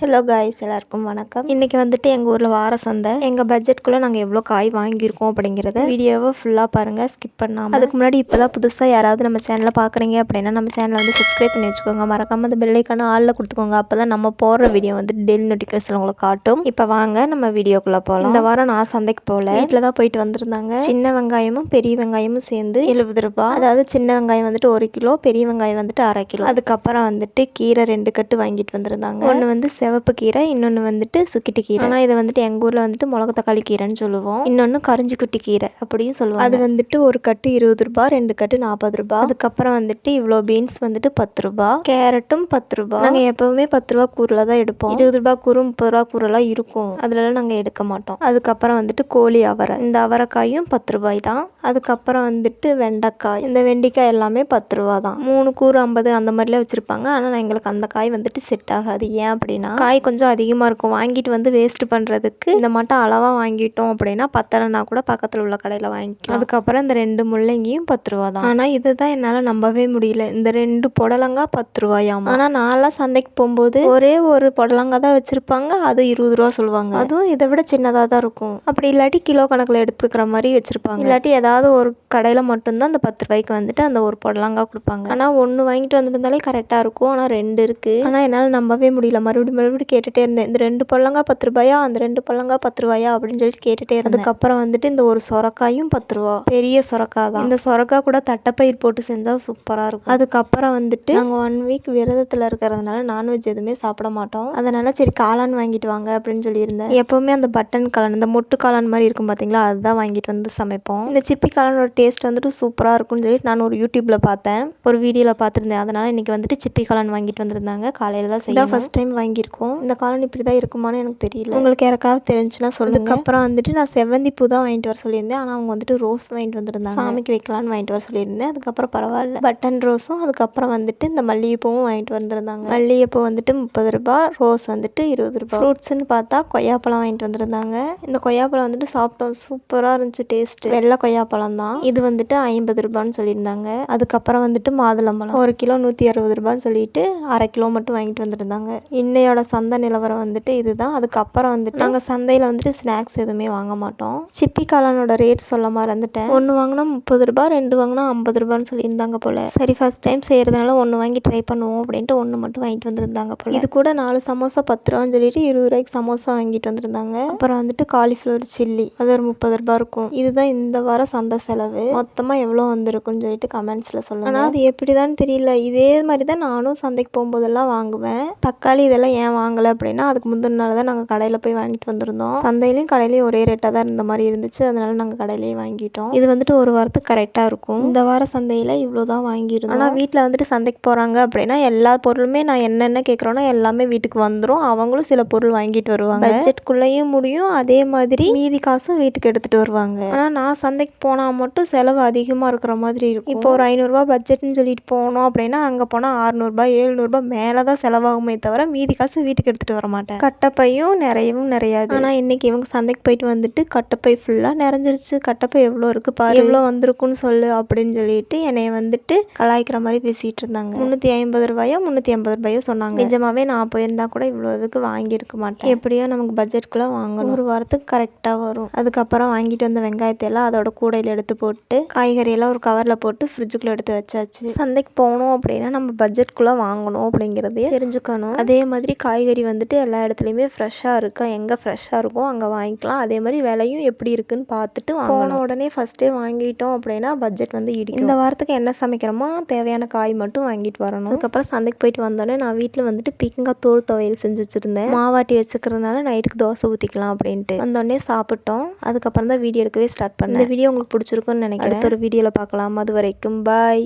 Hello guys, எல்லாருக்கும் வணக்கம். இன்றைக்கி வந்துட்டு எங்கள் ஊரில் வார சந்தை. எங்கள் பட்ஜெட்குள்ளே நாங்கள் எவ்வளோ காய் வாங்கியிருக்கோம் அப்படிங்கிறத வீடியோவை ஃபுல்லாக பாருங்கள், ஸ்கிப் பண்ணாமல். அதுக்கு முன்னாடி இப்போ தான் புதுசாக யாராவது நம்ம சேனலை பார்க்குறீங்க அப்படின்னா நம்ம சேனலை வந்து சப்ஸ்கிரைப் பண்ணி வச்சுக்கோங்க. மறக்காமல் அந்த பெல்லைக்கான ஆளில் கொடுத்துக்கோங்க. அப்போ தான் நம்ம போடுற வீடியோ வந்து டெய்லி நோட்டிஃபிகேஷன் உங்களுக்கு காட்டும். இப்போ வாங்க நம்ம வீடியோக்குள்ளே போகலாம். இந்த வாரம் நான் சந்தைக்கு போகல, வீட்டில் தான் போயிட்டு வந்திருந்தாங்க. சின்ன வெங்காயமும் பெரிய வெங்காயமும் சேர்ந்து 70 ரூபா. அதாவது சின்ன வெங்காயம் வந்துட்டு 1 கிலோ, பெரிய வெங்காயம் வந்துட்டு 1/2 கிலோ. அதுக்கப்புறம் வந்துட்டு கீரை 2 கட்டு வாங்கிட்டு வந்திருந்தாங்க. ஒன்று வந்து சிவப்பு கீரை, இன்னொன்று வந்துட்டு சுக்கிட்டி கீரை. ஆனால் இதை வந்துட்டு எங்கள் ஊரில் வந்துட்டு மிளகு தக்காளி கீரைன்னு சொல்லுவோம். இன்னொன்று கரிஞ்சி குட்டி கீரை அப்படியும் சொல்லுவோம். அது வந்துட்டு ஒரு கட்டு 20 ரூபா, 2 கட்டு 40 ரூபா. அதுக்கப்புறம் வந்துட்டு இவ்வளோ பீன்ஸ் வந்துட்டு 10 ரூபா, கேரட்டும் 10 ரூபா. நாங்கள் எப்பவுமே 10 ரூபா கூறில் தான் எடுப்போம். 20 ரூபா கூறு 30 ரூபா கூறெல்லாம் இருக்கும், அதுலலாம் நாங்கள் எடுக்க மாட்டோம். அதுக்கப்புறம் வந்துட்டு கோழி அவரை, இந்த அவரைக்காயும் 10 ரூபாய் தான். அதுக்கப்புறம் வந்துட்டு வெண்டைக்காய், இந்த வெண்டைக்காய் எல்லாமே 10 ரூபா தான். 3 கூறு 50 அந்த மாதிரிலாம் வச்சுருப்பாங்க. ஆனால் எங்களுக்கு அந்த காய் வந்துட்டு செட் ஆகாது. ஏன் அப்படின்னா காய் கொஞ்சம் அதிகமாக இருக்கும். வாங்கிட்டு வந்து வேஸ்ட் பண்ணுறதுக்கு இந்த மட்டும் அளவாக வாங்கிட்டோம் அப்படின்னா பத்தலைன்னா கூட பக்கத்தில் உள்ள கடையில் வாங்கிக்கலாம். அதுக்கப்புறம் இந்த 2 முள்ளங்கியும் 10 ரூபா தான். ஆனால் இதுதான் என்னால் நம்பவே முடியல, இந்த 2 புடலங்காய் 10 ரூபாயாமா. ஆனால் நான்லாம் சந்தைக்கு போகும்போது ஒரே ஒரு புடலங்காய் தான் வச்சுருப்பாங்க, அது 20 ரூபா சொல்லுவாங்க. அதுவும் இதை விட சின்னதாக தான் இருக்கும். அப்படி இல்லாட்டி கிலோ கணக்கில் எடுத்துக்கிற மாதிரி வச்சுருப்பாங்க. இல்லாட்டி ஏதாவது ஒரு கடையில் மட்டும்தான் அந்த 10 ரூபாய்க்கு வந்துட்டு அந்த ஒரு புடலங்காய் கொடுப்பாங்க. ஆனால் 1 வாங்கிட்டு வந்துருந்தாலே கரெக்டாக இருக்கும். ஆனால் 2 இருக்குது. ஆனால் என்னால் நம்பவே முடியல. மறுபடியும் கேட்டுகிட்டே இருந்தேன், இந்த 2 புடலங்காய் 10 ரூபாயா, அந்த 2 புடலங்காய் 10 ரூபாயா அப்படின்னு சொல்லிட்டு கேட்டுகிட்டே இருந்தேன். அதுக்கப்புறம் வந்துட்டு இந்த ஒரு சொரக்காயும் 10 ரூபா, பெரிய சொரக்காய் தான். இந்த சொரக்காய் கூட தட்டைப்பயிர் போட்டு செஞ்சால் சூப்பராக இருக்கும். அதுக்கப்புறம் வந்துட்டு நாங்கள் 1 வீக் விரதத்தில் இருக்கிறதுனால நான்வெஜ் எதுவுமே சாப்பிட மாட்டோம். அதனால சரி காளான் வாங்கிட்டு வாங்க அப்படின்னு சொல்லியிருந்தேன். எப்போவுமே அந்த பட்டன் காளான், இந்த மொட்டு காளான் மாதிரி இருக்கும் பார்த்தீங்களா, அதுதான் வாங்கிட்டு வந்து சமைப்போம். இந்த சிப்பி காளானோட டேஸ்ட் வந்துட்டு சூப்பராக இருக்கும்னு சொல்லிட்டு நான் ஒரு யூடியூப்பில் பார்த்தேன், ஒரு வீடியோவில் பார்த்துருந்தேன். அதனால் இன்றைக்கி வந்துட்டு சிப்பி காளான் வாங்கிட்டு வந்திருந்தாங்க. காலையில் தான் செய்ய ஃபர்ஸ்ட் டைம் வாங்கியிருக்கோம். இந்த காளான் இப்படி தான் இருக்குமான்னு எனக்கு தெரியல, உங்களுக்கு யாருக்காவது தெரிஞ்சுன்னா சொல்லுங்க. அதுக்கப்புறம் வந்துட்டு நான் செவ்வந்தி பூ தான் வாங்கிட்டு வர சொல்லியிருந்தேன். ஆனால் அவங்க வந்துட்டு ரோஸ் வாங்கிட்டு வந்திருந்தாங்க. சாமிக்கு வைக்கலான்னு வாங்கிட்டு வர சொல்லியிருந்தேன். அதுக்கப்புறம் பரவாயில்ல, பட்டன் ரோஸும் அதுக்கப்புறம் வந்துட்டு இந்த மல்லிகைப்பூவும் வாங்கிட்டு வந்திருந்தாங்க. மல்லிகைப்பூ வந்துட்டு 30 ரூபா, ரோஸ் வந்துட்டு 20 ரூபா. ஃப்ரூட்ஸ்ன்னு பார்த்தா கொய்யாப்பழம் வாங்கிட்டு வந்திருந்தாங்க. இந்த கொய்யாப்பழம் வந்துட்டு சாப்பிட்டோம், சூப்பராக இருந்துச்சு டேஸ்ட். வெள்ளை கொய்யாப்பழம் தான். இது வந்துட்டு 50 ரூபான்னு சொல்லியிருந்தாங்க. அதுக்கப்புறம் வந்துட்டு மாதுளம்பழம் 1 கிலோ 160 ரூபான்னு சொல்லிட்டு 1/2 கிலோ மட்டும் வாங்கிட்டு வந்திருந்தாங்க. இன்னையோட சந்தை நிலவரம் வந்துட்டு இதுதான். அதுக்கப்புறம் வந்துட்டு நாங்கள் சந்தையில் வந்துட்டு ஸ்நாக்ஸ் எதுவுமே வாங்க மாட்டோம். சிப்பி காளானோட ரேட் சொல்ல மறந்துட்டேன். 1 வாங்கினா 30 ரூபா, 2 வாங்கினா 50 ரூபான்னு சொல்லியிருந்தாங்க போல. சரி ஃபர்ஸ்ட் டைம் செய்கிறதுனால 1 வாங்கி ட்ரை பண்ணுவோம் அப்படின்ட்டு 1 மட்டும் வாங்கிட்டு வந்திருந்தாங்க போல. இது கூட 4 சமோசா 10 ரூபான்னு சொல்லிட்டு 20 ரூபாய்க்கு சமோசா வாங்கிட்டு வந்திருந்தாங்க. அப்புறம் வந்துட்டு காலிஃப்ளவர் சில்லி, அது ஒரு 30 ரூபா இருக்கும். இதுதான் இந்த வாரம் சந்தை செலவு. மொத்தமாக எவ்வளோ வந்திருக்குன்னு சொல்லிட்டு கமெண்ட்ஸில் சொல்லுங்கள். ஆனால் அது எப்படிதான் தெரியல, இதே மாதிரி தான் நானும் சந்தைக்கு போகும்போதெல்லாம் வாங்குவேன். தக்காளி இதெல்லாம் ஏன் வாங்கலை அப்படின்னா அதுக்கு முந்தின நாள் தான் நாங்கள் கடையில் போய் வாங்கிட்டு வந்திருந்தோம். சந்தையிலையும் கடையிலையும் ஒரே ரேட்டாக தான் இருந்த மாதிரி இருந்துச்சு, அதனால நாங்கள் கடையிலேயே வாங்கிட்டோம். இது வந்துட்டு ஒரு வாரத்துக்கு கரெக்டாக இருக்கும். இந்த வார சந்தையில் இவ்வளோ தான் வாங்கியிருந்தோம். ஆனால் வீட்டில் வந்துட்டு சந்தைக்கு போகிறாங்க அப்படின்னா எல்லா பொருளுமே நான் என்னென்ன கேட்குறோன்னா எல்லாமே வீட்டுக்கு வந்துடும். அவங்களும் சில பொருள் வாங்கிட்டு வருவாங்க. பட்ஜெட்குள்ளேயும் முடியும், அதே மாதிரி மீதி காசும் வீட்டுக்கு எடுத்துகிட்டு வருவாங்க. ஆனால் நான் சந்தைக்கு போனால் மட்டும் செலவு அதிகமாக இருக்கிற மாதிரி இருக்கும். இப்போ ஒரு 500 ரூபா பட்ஜெட்னு சொல்லிட்டு போனோம் அப்படின்னா அங்கே போனால் 600 ரூபாய் 700 ரூபாய் மேலே தான் செலவாகுமே தவிர மீதி காசு வீட்டுக்கு எடுத்துகிட்டு வர மாட்டேன். கட்டப்பையும் நிறையாது. ஆனால் இன்னைக்கு இவங்க சந்தைக்கு போயிட்டு வந்துட்டு கட்டப்பை ஃபுல்லாக நிறைஞ்சிருச்சு. கட்டப்பை எவ்வளோ இருக்குது பாரு, எவ்வளோ வந்திருக்குன்னு சொல்லு அப்படின்னு சொல்லிட்டு என்னைய வந்துட்டு கலாய்க்கிற மாதிரி பேசிகிட்டு இருந்தாங்க. 350 ரூபாயோ 380 ரூபாயோ சொன்னாங்க. நிஜமாவே நான் போயிருந்தா கூட இவ்வளோ இதுக்கு வாங்கியிருக்க மாட்டேன். எப்படியோ நமக்கு பட்ஜெட்குள்ளே வாங்கணும், ஒரு வாரத்துக்கு கரெக்டாக வரும். அதுக்கப்புறம் வாங்கிட்டு வந்த வெங்காயத்தை எல்லாம் அதோட கூடையில் எடுத்து போட்டு காய்கறியெல்லாம் ஒரு கவரில் போட்டு ஃப்ரிட்ஜுக்குள்ளே எடுத்து வச்சாச்சு. சந்தைக்கு போகணும் அப்படின்னா நம்ம பட்ஜெட்குள்ளே வாங்கணும் அப்படிங்கிறதையே தெரிஞ்சுக்கணும். அதே மாதிரி காய்கறி வந்துட்டு எல்லா இடத்துலையுமே ஃப்ரெஷ்ஷாக இருக்கா, எங்கே ஃப்ரெஷ்ஷாக இருக்கும் அங்கே வாங்கிக்கலாம். அதே மாதிரி விலையும் எப்படி இருக்குன்னு பார்த்துட்டு வாங்கணும். உடனே ஃபஸ்ட்டே வாங்கிட்டோம் அப்படின்னா பட்ஜெட் வந்து இடிக்கும். இந்த வாரத்துக்கு என்ன சமைக்கிறோமோ தேவையான காய் மட்டும் வாங்கிட்டு வரணும். அதுக்கப்புறம் சந்தைக்கு போயிட்டு வந்தோடனே நான் வீட்டில் வந்துட்டு பீக்கங்காய் தோல் துவையல் செஞ்சு வச்சுருந்தேன். மாவாட்டி வச்சுக்கிறதுனால நைட்டுக்கு தோசை ஊற்றிக்கலாம் அப்படின்ட்டு வந்தோடனே சாப்பிட்டோம். அதுக்கப்புறம் தான் வீடியோ எடுக்கவே ஸ்டார்ட் பண்ணேன். இந்த வீடியோ உங்களுக்கு பிடிச்சிருக்குன்னு நினைக்கிறேன். அடுத்த ஒரு வீடியோவில் பார்க்கலாம். அது வரைக்கும் பாய்.